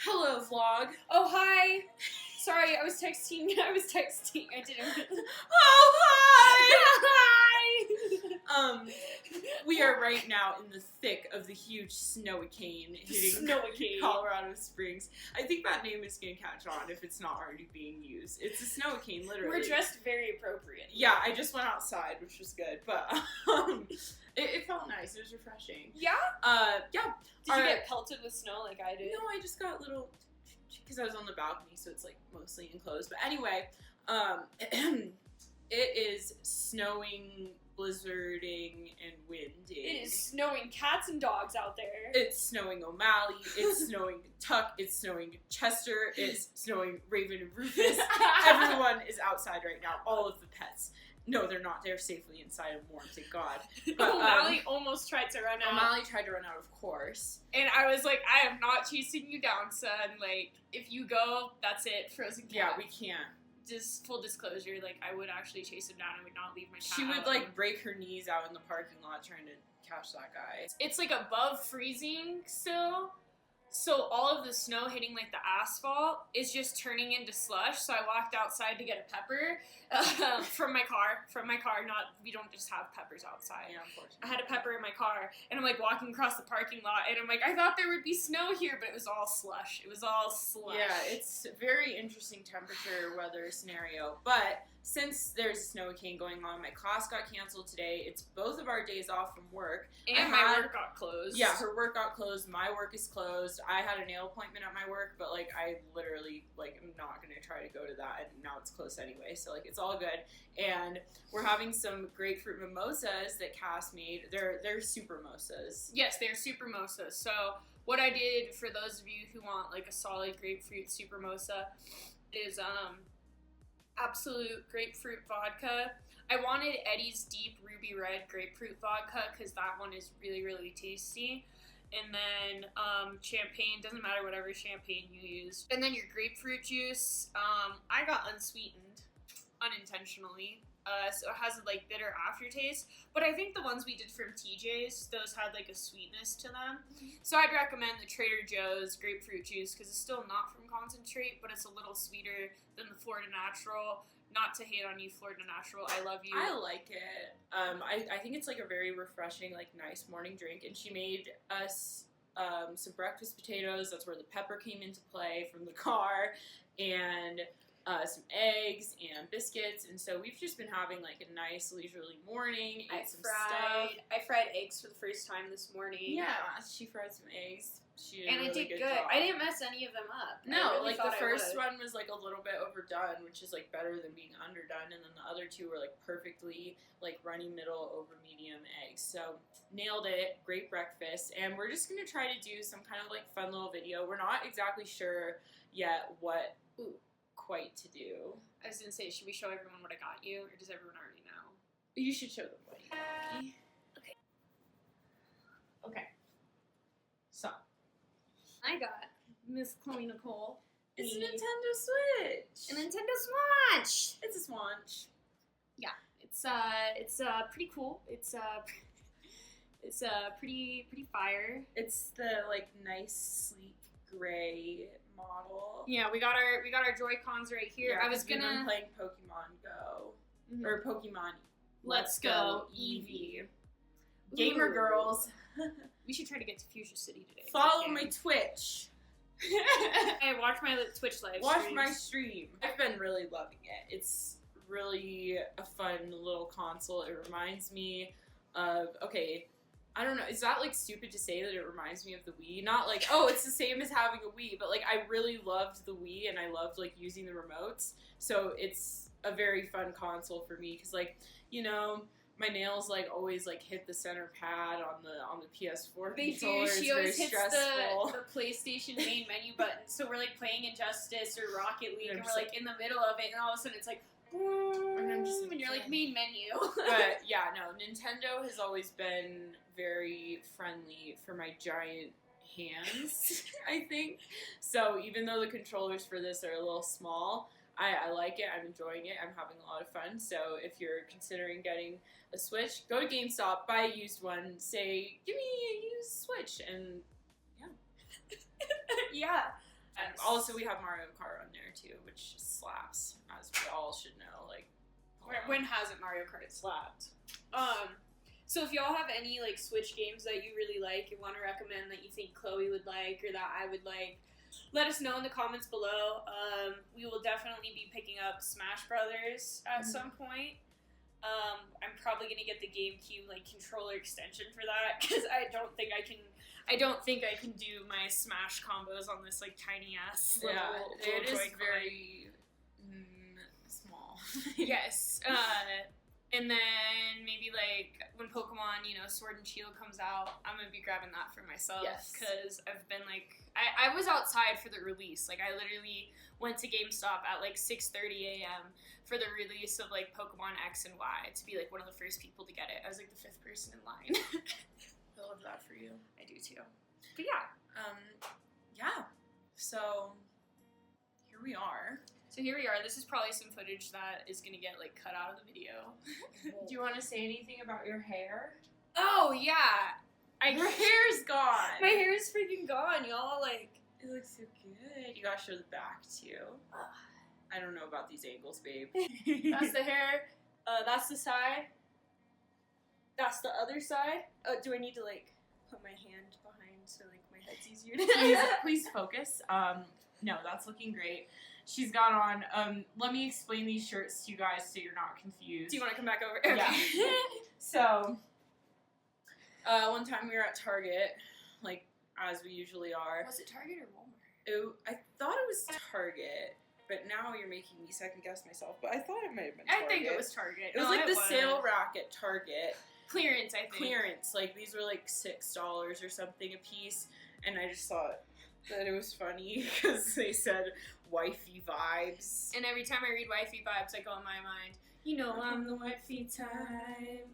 Hello, vlog. Oh, hi. Sorry, I was texting. I didn't. Oh, hi! Hi! We are right now in the thick of the huge snowicane hitting Colorado Springs. I think that name is going to catch on if it's not already being used. It's a snowicane, literally. We're dressed very appropriate. Yeah, I just went outside, which was good, but it felt nice. It was refreshing. Yeah? Yeah. Did you get pelted with snow like I did? No, I just got little, because I was on the balcony, so it's like mostly enclosed. But anyway, it is snowing, blizzarding, and winding. It is snowing cats and dogs out there. It's snowing O'Malley. It's snowing Tuck. It's snowing Chester. It's snowing Raven and Rufus. Everyone is outside right now. All of the pets. No, they're not. They're safely inside and warm, thank God. But, O'Malley almost tried to run out. O'Malley tried to run out, of course. And I was like, I am not chasing you down, son. Like, if you go, that's it. Frozen cat. Yeah, we can't. Just full disclosure, like, I would actually chase him down. I would not leave my cat She would, out. like, break her knees out in the parking lot trying to catch that guy. It's, like, above freezing still. So all of the snow hitting, like, the asphalt is just turning into slush. So I walked outside to get a pepper from my car. We don't just have peppers outside. Yeah, unfortunately. I had a pepper in my car, and I'm, like, walking across the parking lot, and I'm like, I thought there would be snow here, but it was all slush. It was all slush. Yeah, it's a very interesting temperature weather scenario. But since there's a snowicane going on, my class got canceled today. It's both of our days off from work. And my work got closed. Yeah, her work got closed. My work is closed. I had a nail appointment at my work, but, like, I literally, like, am not going to try to go to that, and now it's closed anyway, so, like, it's all good. And we're having some grapefruit mimosas that Cass made. They're supermosas. Yes, they're supermosas. So what I did, for those of you who want, like, a solid grapefruit supermosa, is absolute grapefruit vodka. I wanted Eddie's Deep Ruby Red grapefruit vodka because that one is really, really tasty. And then champagne, doesn't matter whatever champagne you use. And then your grapefruit juice, I got unsweetened, unintentionally. So it has a, like, bitter aftertaste. But I think the ones we did from TJ's, those had, like, a sweetness to them. So I'd recommend the Trader Joe's grapefruit juice because it's still not from concentrate, but it's a little sweeter than the Florida Natural. Not to hate on you, Florida Natural. I love you. I like it. I think it's, like, a very refreshing, like, nice morning drink. And she made us some breakfast potatoes. That's where the pepper came into play from the car. And some eggs and biscuits, and so we've just been having, like, a nice leisurely morning. I fried eggs for the first time this morning. Yeah, she fried some eggs. She did and a it really did good good. job. I didn't mess any of them up. No, really, like, the first one was, like, a little bit overdone, which is, like, better than being underdone, and then the other two were, like, perfectly, like, runny middle over medium eggs. So nailed it. Great breakfast. And we're just gonna try to do some kind of, like, fun little video. We're not exactly sure yet what quite to do. I was gonna say, should we show everyone what I got you, or does everyone already know? You should show them what you got me. Okay. So I got Miss Chloe Niccole. It's a Nintendo Switch. A Nintendo Switch. It's a Swatch. Yeah, it's pretty cool. It's pretty fire. It's the, like, nice sleek gray model. Yeah, we got our Joy-Cons right here. Yeah, I was gonna we've been playing Pokemon Go or Pokemon Let's Go Eevee. Gamer girls. We should try to get to Fuchsia City today. Follow my Twitch. Hey, watch my Twitch live. Watch my stream. I've been really loving it. It's really a fun little console. It reminds me of, okay, I don't know, is that, like, stupid to say that it reminds me of the Wii? Not like, oh, it's the same as having a Wii, but, like, I really loved the Wii and I loved, like, using the remotes. So it's a very fun console for me because, like, you know, my nails, like, always, like, hit the center pad on the PS4 They controller. do. She always hits stressful. the PlayStation main menu button. So we're, like, playing Injustice or Rocket League, and we're, like, in the middle of it, and all of a sudden it's like, and you're like, main menu. But yeah, no, Nintendo has always been very friendly for my giant hands, I think. So even though the controllers for this are a little small, I like it, I'm enjoying it, I'm having a lot of fun. So if you're considering getting a Switch, go to GameStop, buy a used one, say, give me a used Switch, and yeah. Yeah. And also we have Mario Kart on there too, which slaps, as we all should know. Like, when hasn't Mario Kart slapped? So if y'all have any like Switch games that you really like, you want to recommend that you think Chloe would like or that I would like, let us know in the comments below. We will definitely be picking up Smash Brothers at some point. I'm probably gonna get the GameCube like controller extension for that because I don't think I can do my Smash combos on this like tiny ass little it is Joy-Con. very small. Yes. And then maybe like when Pokemon, Sword and Shield comes out, I'm gonna be grabbing that for myself because I've been like, I was outside for the release. Like I literally went to GameStop at like 6:30 a.m. for the release of like Pokemon X and Y to be like one of the first people to get it. I was like the 5th person in line. I love that for you. I do too. But yeah. So here we are. So here we are. This is probably some footage that is gonna get like cut out of the video. Do you want to say anything about your hair? Oh yeah, Your hair's gone. My hair is freaking gone, y'all. Like it looks so good. You gotta show the back too. I don't know about these angles, babe. That's the hair. That's the side. That's the other side. Do I need to like put my hand behind so like my head's easier to Please focus. No, that's looking great. She's got on, let me explain these shirts to you guys so you're not confused. Do you want to come back over? Okay. Yeah. So, one time we were at Target, like, as we usually are. Was it Target or Walmart? I thought it was Target, but now you're making me second guess myself, but I thought it might have been Target. I think it was Target. It was like the sale rack at Target. Clearance, I think. Clearance. Like, these were like $6 or something a piece, and I just thought that it was funny because they said wifey vibes. And every time I read wifey vibes, I go in my mind, I'm the wifey type.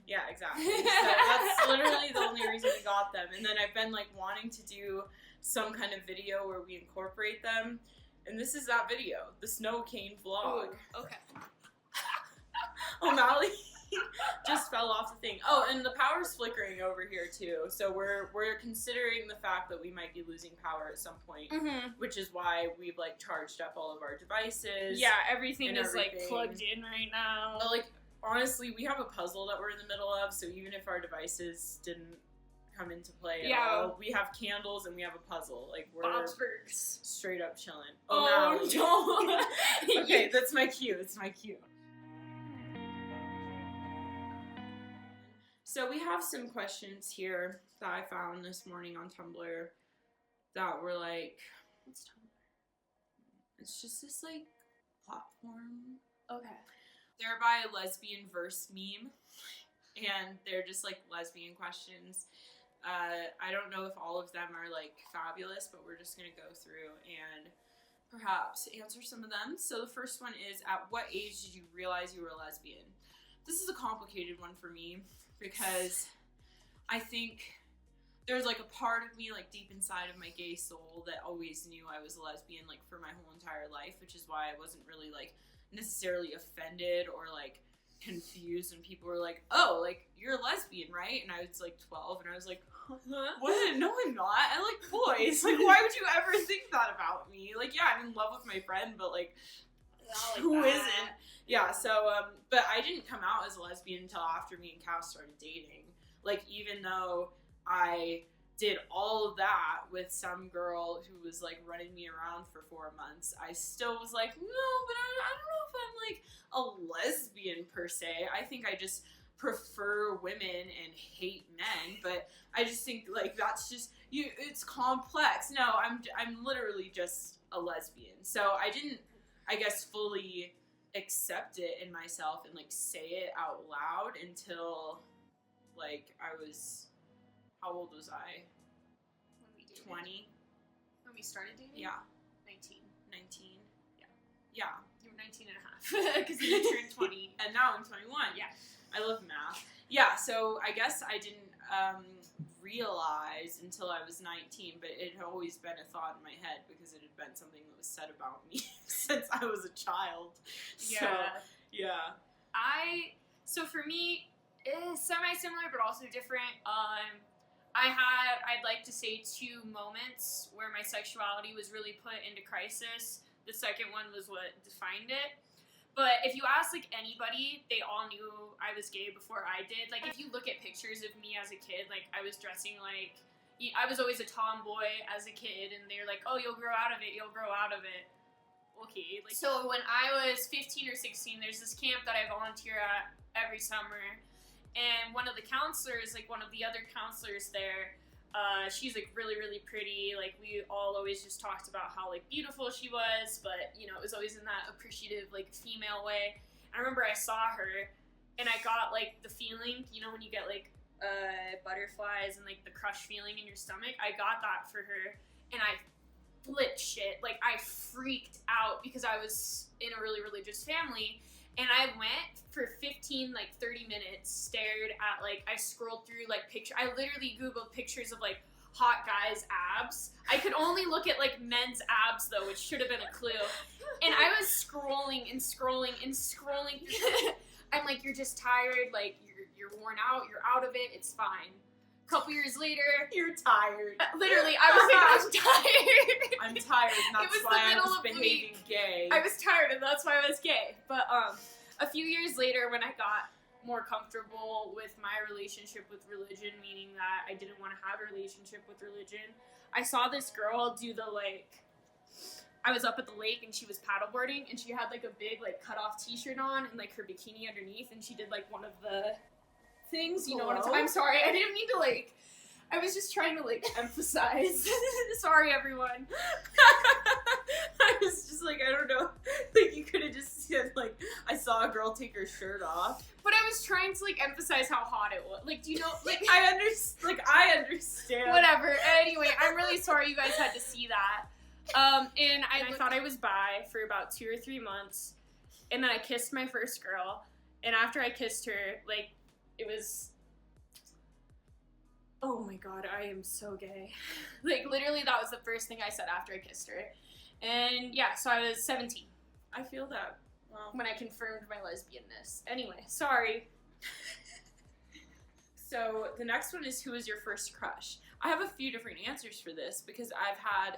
Yeah, exactly. So that's literally the only reason we got them. And then I've been like wanting to do some kind of video where we incorporate them. And this is that video, the snow cane vlog. Ooh, okay. O'Malley just fell off the thing. Oh, and the power's flickering over here too. So we're considering the fact that we might be losing power at some point, which is why we've like charged up all of our devices. Yeah, everything is like plugged in right now. But like honestly, we have a puzzle that we're in the middle of. So even if our devices didn't come into play at all, we have candles and we have a puzzle. Like we're Bobsburgers. Straight up chilling. Oh no! Okay, that's my cue. It's my cue. So we have some questions here that I found this morning on Tumblr that were like, what's Tumblr? It's just this like platform. Okay. They're by a lesbian verse meme, and they're just like lesbian questions. I don't know if all of them are like fabulous, but we're just gonna go through and perhaps answer some of them. So the first one is, at what age did you realize you were a lesbian? This is a complicated one for me, because I think there's like a part of me like deep inside of my gay soul that always knew I was a lesbian like for my whole entire life, which is why I wasn't really like necessarily offended or like confused when people were like, oh, like you're a lesbian, right? And I was like 12 and I was like, what? No, I'm not. I like boys. Like, why would you ever think that about me? Like, yeah, I'm in love with my friend, but like, who isn't? Yeah, so, but I didn't come out as a lesbian until after me and Cass started dating. Like, even though I did all of that with some girl who was, like, running me around for 4 months, I still was like, no, but I don't know if I'm, like, a lesbian per se. I think I just prefer women and hate men, but I just think, like, that's just, it's complex. No, I'm literally just a lesbian. So I didn't, I guess, fully accept it in myself and like say it out loud until like I was, how old was I? When we dated. 20. When we started dating? Yeah. 19. Yeah. You were 19 and a half because you turned 20. And now I'm 21. Yeah. I love math. Yeah, so I guess I didn't realize until I was 19, but it had always been a thought in my head because it had been something that was said about me since I was a child. Yeah. So, yeah. So for me, it's semi-similar but also different. I'd like to say 2 moments where my sexuality was really put into crisis. The second one was what defined it. But if you ask, like, anybody, they all knew I was gay before I did. Like, if you look at pictures of me as a kid, like, I was dressing like, I was always a tomboy as a kid, and they're like, oh, you'll grow out of it, you'll grow out of it. Okay. Like, so when I was 15 or 16, there's this camp that I volunteer at every summer, and one of the counselors, like, one of the other counselors there, she's, like, really, really pretty. Like, we all always just talked about how, like, beautiful she was, but, you know, it was always in that appreciative, like, female way. I remember I saw her, and I got, like, the feeling, you know, when you get, like, butterflies and, like, the crush feeling in your stomach. I got that for her, and I flipped shit. Like, I freaked out because I was in a really religious family, and I went for 15, like, 30 minutes, stared at, like, I scrolled through, like, I literally Googled pictures of, like, hot guys' abs. I could only look at, like, men's abs, though, which should have been a clue. And I was scrolling and scrolling and scrolling. I'm like, you're just tired, like, you're worn out, you're out of it, it's fine. A couple years later, you're tired. Literally, I was like, I'm tired. I'm tired, and that's why I was behaving gay. I was tired, and that's why I was gay. But a few years later, when I got more comfortable with my relationship with religion, meaning that I didn't want to have a relationship with religion, I saw this girl do the, like, I was up at the lake, and she was paddleboarding, and she had, like, a big, like, cut-off t-shirt on, and, like, her bikini underneath, and she did, like, one of the things, you know what I'm sorry, I didn't mean to, like, I was just trying to, like, emphasize. Sorry, everyone. I was just like, I don't know, like, you could have just said, like, I saw a girl take her shirt off. But I was trying to, like, emphasize how hot it was. Like, do you know, like, I understand. Whatever. Anyway, I'm really sorry you guys had to see that. And I thought I was bi for about 2 or 3 months, and then I kissed my first girl, and after I kissed her, like, it was, oh my god, I am so gay. Like, literally, that was the first thing I said after I kissed her. And yeah, so I was 17. I feel that. Well, when I confirmed my lesbianness. Anyway, sorry. So the next one is, who was your first crush? I have a few different answers for this because I've had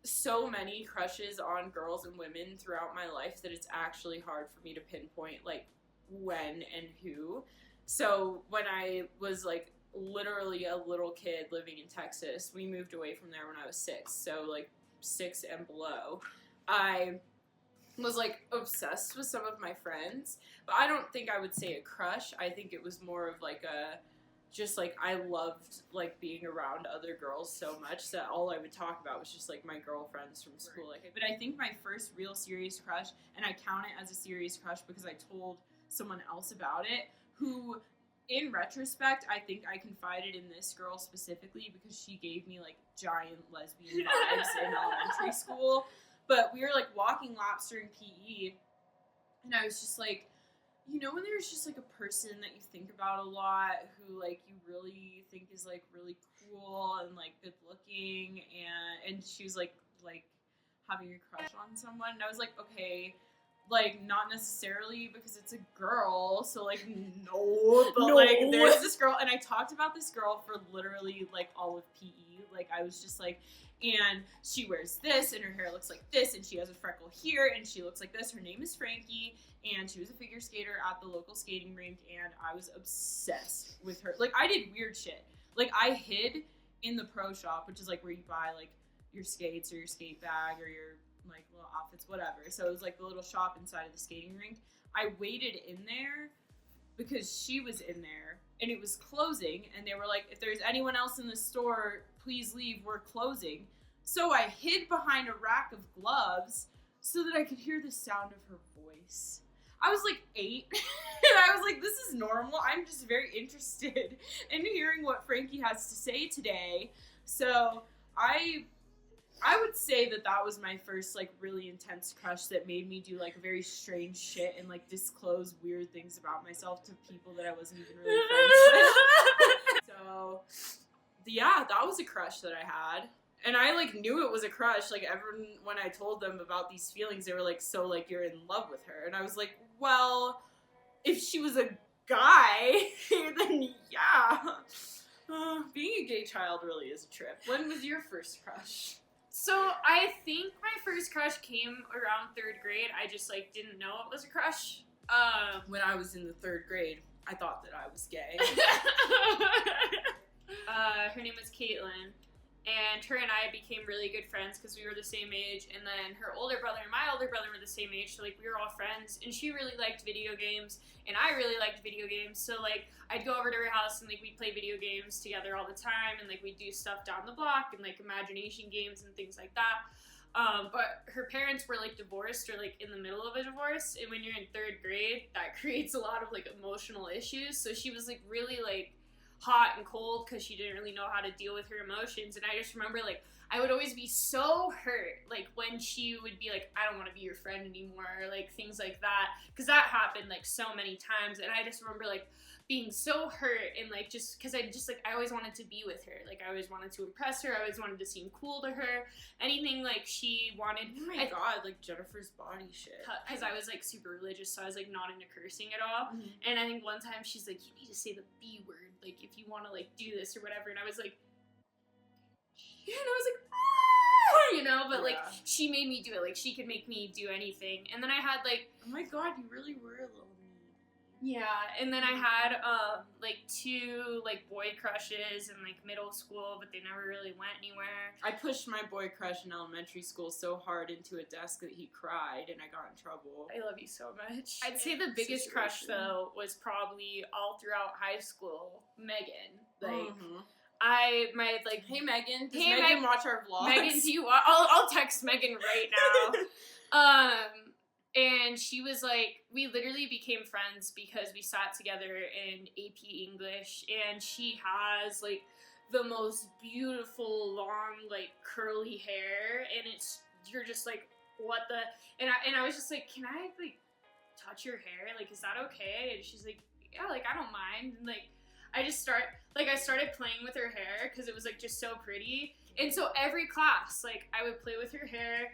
so many crushes on girls and women throughout my life that it's actually hard for me to pinpoint, like, when and who. So when I was, like, literally a little kid living in Texas, we moved away from there when I was 6, so, like, 6 and below, I was, like, obsessed with some of my friends, but I don't think I would say a crush. I think it was more of, like, just, like, I loved, like, being around other girls so much that all I would talk about was just, like, my girlfriends from school. Like, but I think my first real serious crush, and I count it as a serious crush because I told someone else about it, who, in retrospect, I think I confided in this girl specifically because she gave me, like, giant lesbian vibes in elementary school. But we were, like, walking laps during PE, and I was just like, you know when there's just, like, a person that you think about a lot who, like, you really think is, like, really cool and, like, good looking, and she was, like having a crush on someone, and I was like, okay, like, not necessarily because it's a girl, so, like, no, but, like, there's this girl, and I talked about this girl for literally, like, all of PE, like, I was just like, and she wears this, and her hair looks like this, and she has a freckle here, and she looks like this, her name is Frankie, and she was a figure skater at the local skating rink, and I was obsessed with her. Like, I did weird shit. Like, I hid in the pro shop, which is, like, where you buy, like, your skates, or your skate bag, or your, like, little outfits, whatever. So it was, like, the little shop inside of the skating rink. I waited in there because she was in there, and it was closing, and they were like, if there's anyone else in the store, please leave, we're closing. So I hid behind a rack of gloves so that I could hear the sound of her voice. I was, like, 8, and I was like, this is normal. I'm just very interested in hearing what Frankie has to say today. So I would say that was my first, like, really intense crush that made me do, like, very strange shit and, like, disclose weird things about myself to people that I wasn't even really friends with. So, yeah, that was a crush that I had. And I, like, knew it was a crush. Like, everyone, when I told them about these feelings, they were like, so, like, you're in love with her. And I was like, well, if she was a guy, then yeah. Being a gay child really is a trip. When was your first crush? So I think my first crush came around 3rd grade. I just like didn't know it was a crush. When I was in the 3rd grade, I thought that I was gay. Her name was Caitlin, and her and I became really good friends because we were the same age, and then her older brother and my older brother were the same age, so like we were all friends, and she really liked video games, and I really liked video games, so like I'd go over to her house and like we'd play video games together all the time, and like we'd do stuff down the block and like imagination games and things like that. But her parents were like divorced or like in the middle of a divorce, and when you're in 3rd grade, that creates a lot of like emotional issues, so she was like really like hot and cold because she didn't really know how to deal with her emotions. And I just remember like I would always be so hurt like when she would be like, I don't want to be your friend anymore, or like things like that, because that happened like so many times. And I just remember like being so hurt, and like just because I always wanted to be with her, like I always wanted to impress her, I always wanted to seem cool to her, anything like she wanted. Oh my god, like Jennifer's body shit. Because I was like super religious, so I was like not into cursing at all. And I think one time she's like, you need to say the B word, like if you want to like do this or whatever, and I was like, you know, but like she made me do it, like she could make me do anything. And then I had like, oh my god, you really were a little mean. Yeah, and then I had like 2 like boy crushes in like middle school, but they never really went anywhere. I pushed my boy crush in elementary school so hard into a desk that he cried, and I got in trouble. I love you so much. I'd say the biggest crush though was probably all throughout high school, Megan. Like hey Megan, does Megan watch our vlogs? Megan, do you? I'll text Megan right now. And she was like, we literally became friends because we sat together in AP English, and she has like the most beautiful long like curly hair, and you're just like, what the, and I was just like, can I like touch your hair, like is that okay? And she's like, yeah, like I don't mind. And like I started playing with her hair because it was like just so pretty, and so every class like I would play with her hair.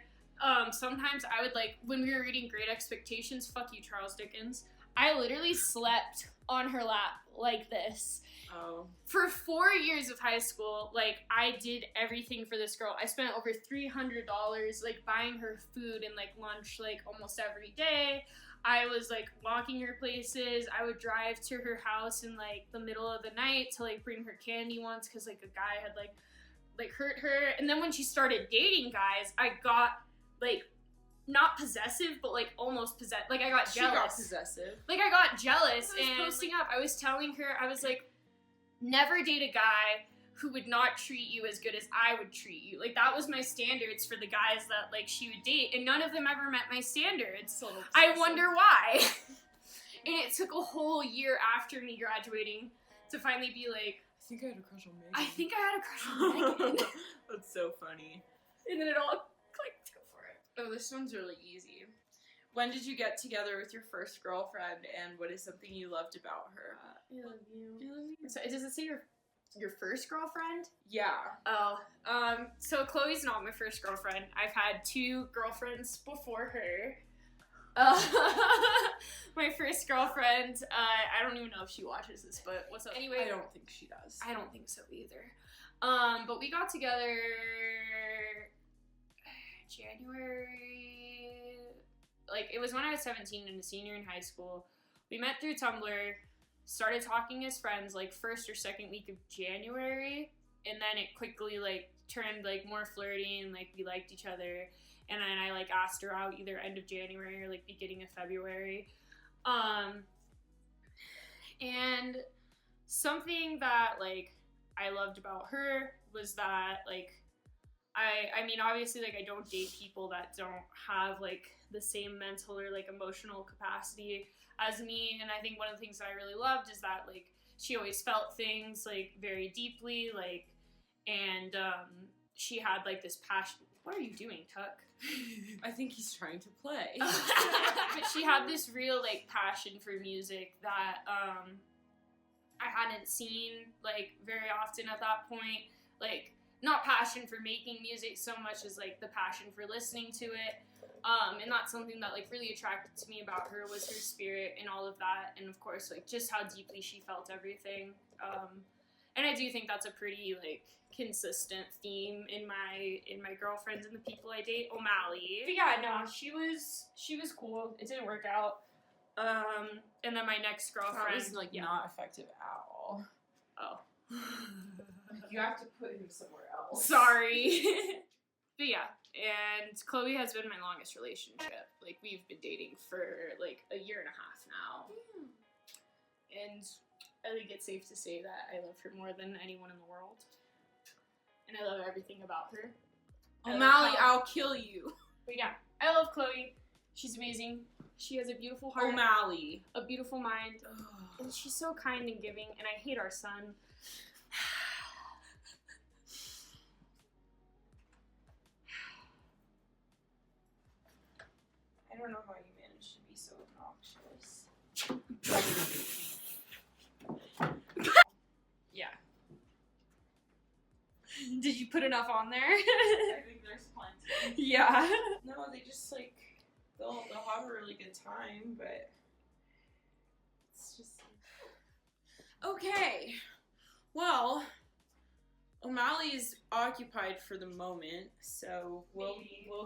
Sometimes I would like, when we were reading Great Expectations, fuck you Charles Dickens, I literally slept on her lap like this. Oh. For 4 years of high school, like I did everything for this girl. I spent over $300 like buying her food and like lunch like almost every day. I was like walking her places. I would drive to her house in like the middle of the night to like bring her candy once because like a guy had like hurt her. And then when she started dating guys, I got like not possessive, but like almost possessed. Like I got jealous. She got possessive. Like I got jealous and posting up. I was telling her, I was like, never date a guy who would not treat you as good as I would treat you. Like that was my standards for the guys that like she would date, and none of them ever met my standards. So I wonder why. And it took a whole year after me graduating to finally be like, I think I had a crush on Megan. I think I had a crush on Megan. That's so funny. And then it all clicked for it. Oh, this one's really easy. When did you get together with your first girlfriend, and what is something you loved about her? I love you. I love you. So does it say your first girlfriend? Yeah. Oh, so Chloe's not my first girlfriend. I've had 2 girlfriends before her. My first girlfriend, I don't even know if she watches this, but what's up? Anyway, I don't think she does. I don't think so either. But we got together January, like it was when I was 17 and a senior in high school. We met through Tumblr, started talking as friends like first or second week of January, and then it quickly like turned like more flirty and like we liked each other. And then I like asked her out either end of January or like beginning of February. And something that like I loved about her was that like I mean obviously like I don't date people that don't have like the same mental or like emotional capacity as me, and I think one of the things that I really loved is that like she always felt things like very deeply, like, and she had like this passion. What are you doing, Tuck? I think he's trying to play. But she had this real like passion for music that I hadn't seen like very often at that point. Like not passion for making music so much as like the passion for listening to it. And that's something that like really attracted to me about her was her spirit and all of that, and of course like just how deeply she felt everything. And I do think that's a pretty, like, consistent theme in my girlfriends and the people I date. O'Malley. But yeah, no, she was cool. It didn't work out. And then my next girlfriend. That was, like, not effective at all. Oh. You have to put him somewhere else. Sorry. But yeah, and Chloe has been my longest relationship. Like, we've been dating for, like, a year and a half now. And I think it's safe to say that I love her more than anyone in the world. And I love everything about her. O'Malley, I'll kill you. But yeah, I love Chloe. She's amazing. She has a beautiful heart. O'Malley. A beautiful mind. And she's so kind and giving, and I hate our son. I don't know how you managed to be so obnoxious. Yeah. Did you put enough on there? I think there's plenty. Yeah. No, they just, like, they'll have a really good time, but it's just... Okay. Well, O'Malley is occupied for the moment, so we'll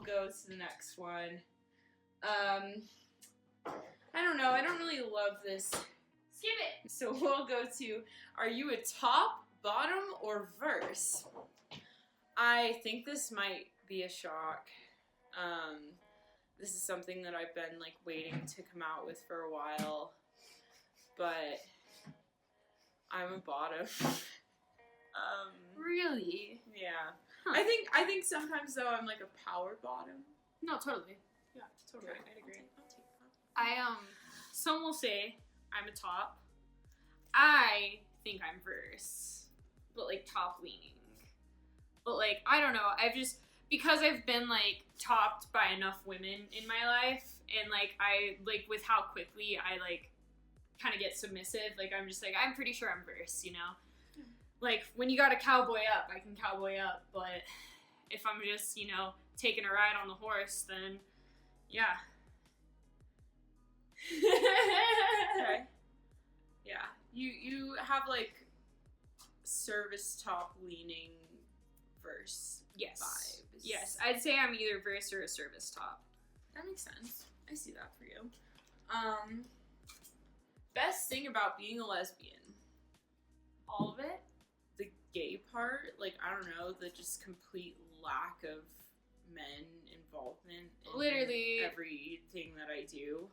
go to the next one. I don't know. I don't really love this. Skip it. So we'll go to, are you a top, bottom, or verse? I think this might be a shock. This is something that I've been, like, waiting to come out with for a while, but I'm a bottom. Really? Yeah. Huh. I think sometimes, though, I'm, like, a power bottom. No, totally. Yeah, totally. Okay. I'd agree. Some will say I'm a top. I think I'm verse, but, like, top leaning. But, like, I don't know. Because I've been, like, topped by enough women in my life, and, like, with how quickly I, like, kind of get submissive, like, I'm just like, I'm pretty sure I'm verse, you know? Like, when you gotta cowboy up, I can cowboy up, but if I'm just, you know, taking a ride on the horse, then, yeah. Okay. Yeah. You have, like, service top leaning verse vibes. Yes, I'd say I'm either verse or a service top. That makes sense. I see that for you. Best thing about being a lesbian? All of it? The gay part? Like, I don't know, the just complete lack of men involvement in Literally everything that I do.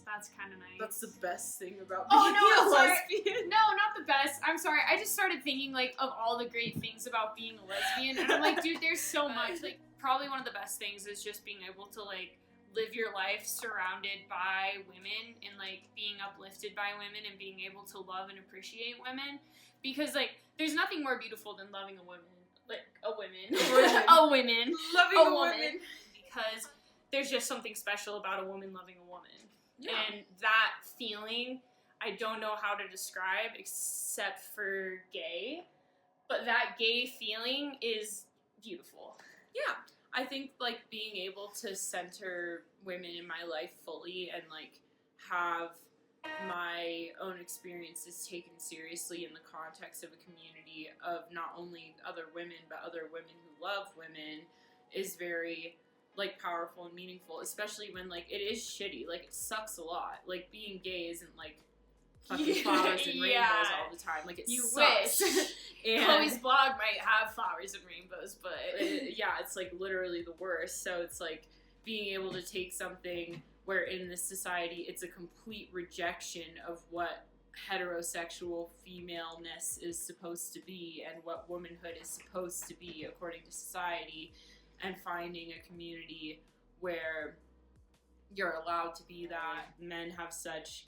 That's kind of nice. That's the best thing about being a lesbian. No, not the best. I'm sorry. I just started thinking, like, of all the great things about being a lesbian, and I'm like, dude, there's so much. Like, probably one of the best things is just being able to, like, live your life surrounded by women and, like, being uplifted by women and being able to love and appreciate women. Because, like, there's nothing more beautiful than loving a woman. Like, a woman. A woman. Loving a woman. Because there's just something special about a woman loving a woman. Yeah. And that feeling, I don't know how to describe except for gay, but that gay feeling is beautiful. Yeah. I think, like, being able to center women in my life fully and, like, have my own experiences taken seriously in the context of a community of not only other women, but other women who love women is very, like, powerful and meaningful, especially when, like, it is shitty. Like, it sucks a lot. Like, being gay isn't, like, fucking flowers and rainbows all the time. Like, it sucks. Wish. And Chloe's blog might have flowers and rainbows, but... yeah, it's, like, literally the worst. So it's, like, being able to take something where in this society it's a complete rejection of what heterosexual femaleness is supposed to be and what womanhood is supposed to be according to society, and finding a community where you're allowed to be that. Men have such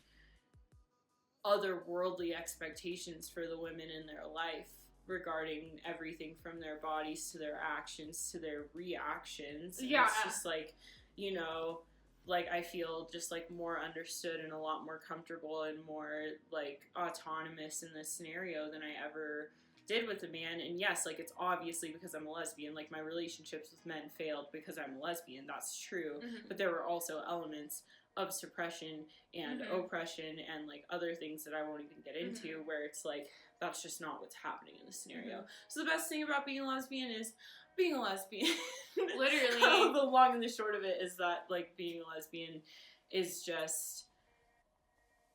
otherworldly expectations for the women in their life regarding everything from their bodies to their actions to their reactions. And yeah. It's just like, you know, like, I feel just, like, more understood and a lot more comfortable and more, like, autonomous in this scenario than I ever did with a man, and yes, like, it's obviously because I'm a lesbian, like, my relationships with men failed because I'm a lesbian, that's true, but there were also elements of suppression and oppression and, like, other things that I won't even get into where it's like, that's just not what's happening in this scenario. So the best thing about being a lesbian is being a lesbian. Literally. The long and the short of it is that, like, being a lesbian is just,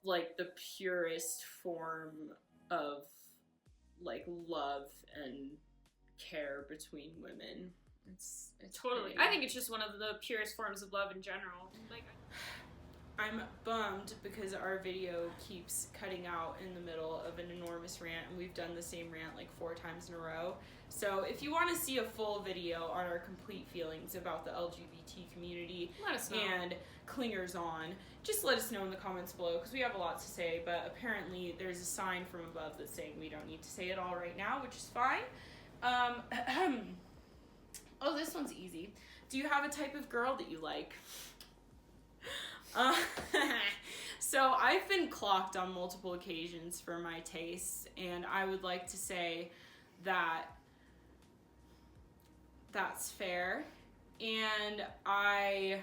like, the purest form of, like, love and care between women. It's totally. pretty. I think it's just one of the purest forms of love in general. Like, I'm bummed because our video keeps cutting out in the middle of an enormous rant, and we've done the same rant like 4 times in a row. So if you want to see a full video on our complete feelings about the LGBT community let us know. and clingers on, just let us know in the comments below, because we have a lot to say, but apparently there's a sign from above that's saying we don't need to say it all right now, which is fine. Oh, this one's easy. Do you have a type of girl that you like? So I've been clocked on multiple occasions for my tastes, and I would like to say that that's fair. And I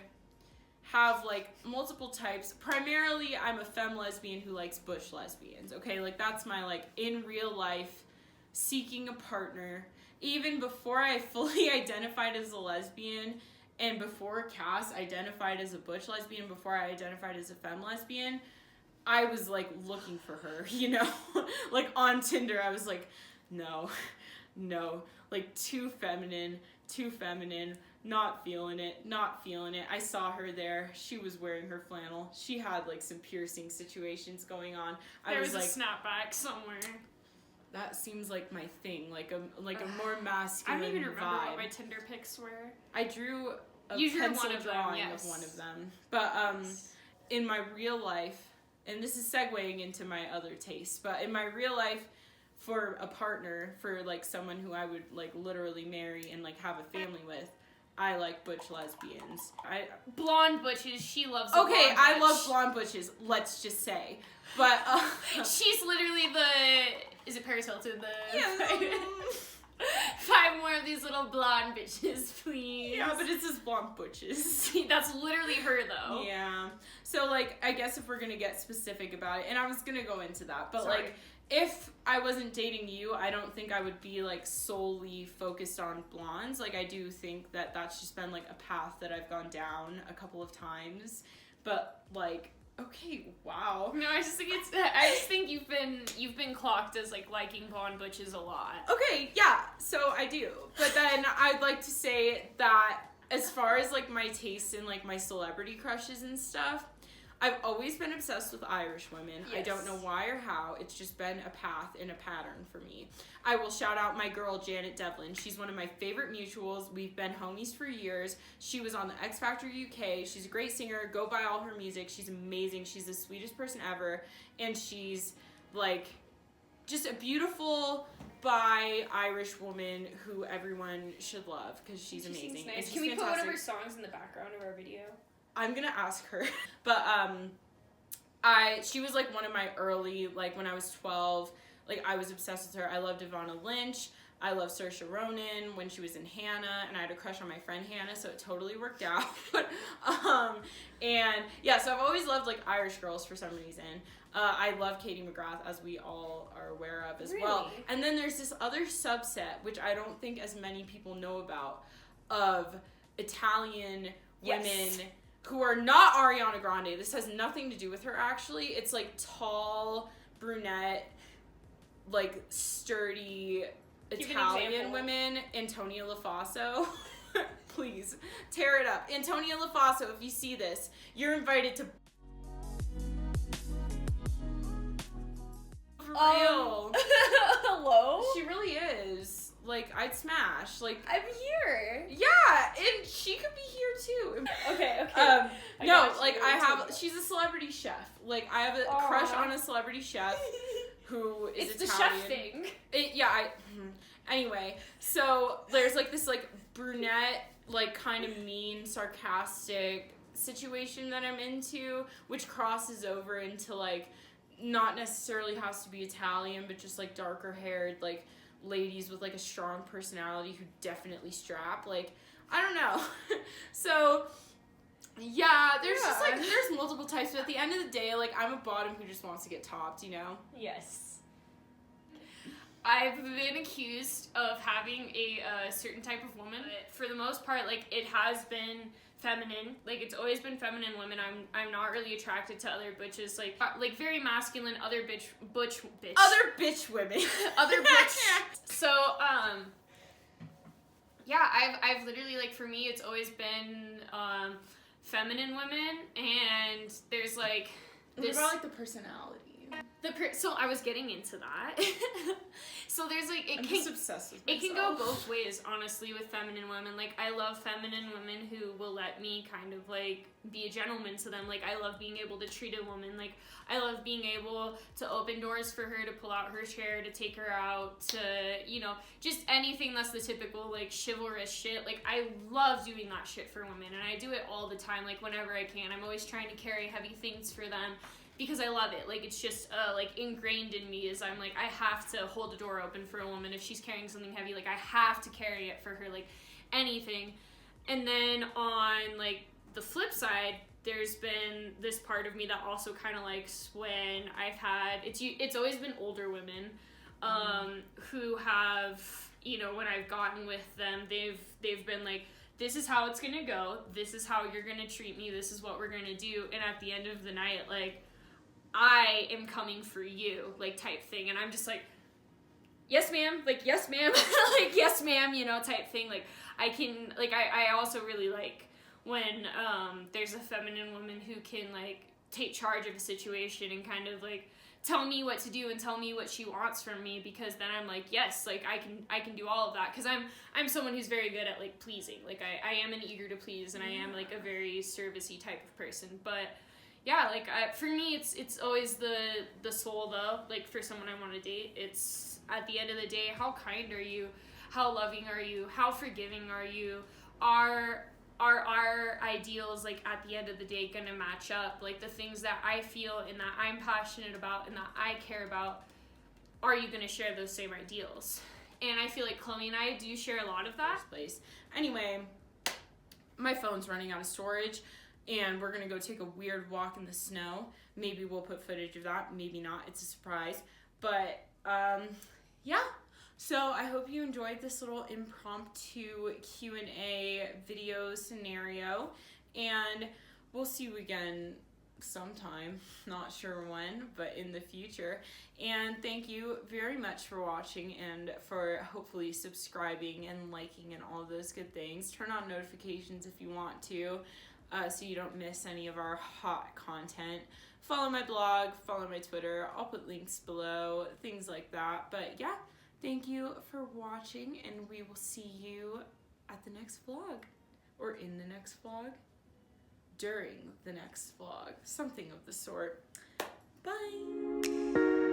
have, like, multiple types. Primarily, I'm a femme lesbian who likes butch lesbians, okay? Like, that's my, like, in real life, seeking a partner. Even before I fully identified as a lesbian, and before Cass identified as a butch lesbian, before I identified as a femme lesbian, I was, like, looking for her, you know? Like, on Tinder, I was like, no, like, too feminine, not feeling it. I saw her there. She was wearing her flannel. She had, like, some piercing situations going on. There was like, a snapback somewhere. That seems like my thing, like a more masculine I don't even remember vibe. what my Tinder pics were. I drew a You drew pencil one of them, drawing yes. of one of them. But in my real life, and this is segueing into my other tastes, but in my real life, for a partner, for, like, someone who I would, like, literally marry and, like, have a family with, I like butch lesbians. Blonde butches, she loves a Okay, blonde I butch. love blonde butches, let's just say. But, she's literally the... Is it Paris Hilton? yeah. 5 more of these little blonde bitches, please. Yeah, but it says blonde butches. That's literally her, though. Yeah. So, like, I guess if we're gonna get specific about it, and I was gonna go into that, but, Sorry. like, if I wasn't dating you, I don't think I would be, like, solely focused on blondes. Like, I do think that that's just been, like, a path that I've gone down a couple of times. But, like, okay, wow. No, I just think you've been clocked as, like, liking blonde butches a lot. Okay, yeah, so I do. But then I'd like to say that as far as, like, my taste in, like, my celebrity crushes and stuff, I've always been obsessed with Irish women. Yes. I don't know why or how. It's just been a path and a pattern for me. I will shout out my girl, Janet Devlin. She's one of my favorite mutuals. We've been homies for years. She was on the X Factor UK. She's a great singer. Go buy all her music. She's amazing. She's the sweetest person ever. And she's, like, just a beautiful bi Irish woman who everyone should love because she's amazing. Nice. And she's Can we fantastic. put one of her songs in the background of our video? I'm gonna ask her. But she was, like, one of my early, like, when I was 12, like, I was obsessed with her. I loved Ivana Lynch. I loved Saoirse Ronan when she was in Hannah, and I had a crush on my friend Hannah, so it totally worked out. And yeah, so I've always loved, like, Irish girls for some reason. I love Katie McGrath, as we all are aware of as well. And then there's this other subset, which I don't think as many people know about, of Italian women who are not Ariana Grande. This has nothing to do with her, actually. It's, like, tall, brunette, like, sturdy Italian women. Antonia Lafaso. Please, tear it up. Antonia Lafaso, if you see this, you're invited to... For real. Hello? She really is. Like, I'd smash. Like, I'm here. yeah, and she could be here too. Okay. No, like, she's a celebrity chef. Like, I have a crush on a celebrity chef who is it's Italian. the chef thing. Anyway, so there's, like, this, like, brunette, like, kind of mean, sarcastic situation that I'm into, which crosses over into, like, not necessarily has to be Italian, but just, like, darker haired, like ladies with like a strong personality who definitely strap. Like, I don't know. So yeah, there's just like there's multiple types, but at the end of the day, like I'm a bottom who just wants to get topped, you know? Yes. I've been accused of having a certain type of woman. But for the most part, like it has been feminine. Like it's always been feminine women. I'm not really attracted to other bitches. Like very masculine other bitch. Other bitch women. Other bitch. So yeah, I've literally like for me it's always been feminine women, and there's like this. What about like the personality? So I was getting into that. So there's like I'm just obsessed with myself. It can go both ways, honestly, with feminine women. Like I love feminine women who will let me kind of like be a gentleman to them. Like I love being able to treat a woman. Like I love being able to open doors for her, to pull out her chair, to take her out, to, you know, just anything that's the typical like chivalrous shit. Like I love doing that shit for women, and I do it all the time. Like whenever I can, I'm always trying to carry heavy things for them. Because I love it. Like, it's just, like, ingrained in me is I'm, like, I have to hold the door open for a woman. If she's carrying something heavy, like, I have to carry it for her, like, anything. And then on, like, the flip side, there's been this part of me that also kind of likes when I've had, it's always been older women, who have, you know, when I've gotten with them, they've been like, this is how it's gonna go, this is how you're gonna treat me, this is what we're gonna do, and at the end of the night, like, I am coming for you, like, type thing. And I'm just like, yes, ma'am. Like, yes, ma'am. Like, yes, ma'am, you know, type thing. Like, I can, like, I also really like when there's a feminine woman who can, like, take charge of a situation and kind of, like, tell me what to do and tell me what she wants from me, because then I'm like, yes, like, I can do all of that. Because I'm someone who's very good at, like, pleasing. Like, I am an eager to please, and I am, like, a very servicey type of person. But yeah, like, for me, it's always the soul, though. Like, for someone I want to date, it's, at the end of the day, how kind are you? How loving are you? How forgiving are you? Are our ideals, like, at the end of the day, gonna match up? Like, the things that I feel and that I'm passionate about and that I care about, are you gonna share those same ideals? And I feel like Chloe and I do share a lot of that. Place. Anyway, my phone's running out of storage, and we're gonna go take a weird walk in the snow. Maybe we'll put footage of that, maybe not, it's a surprise. But yeah, so I hope you enjoyed this little impromptu Q&A video scenario, and we'll see you again sometime, not sure when, but in the future. And thank you very much for watching and for hopefully subscribing and liking and all those good things. Turn on notifications if you want to, so you don't miss any of our hot content. Follow my blog, follow my Twitter, I'll put links below, things like that. But yeah, thank you for watching, and we will see you at the next vlog, or in the next vlog, during the next vlog, something of the sort. Bye!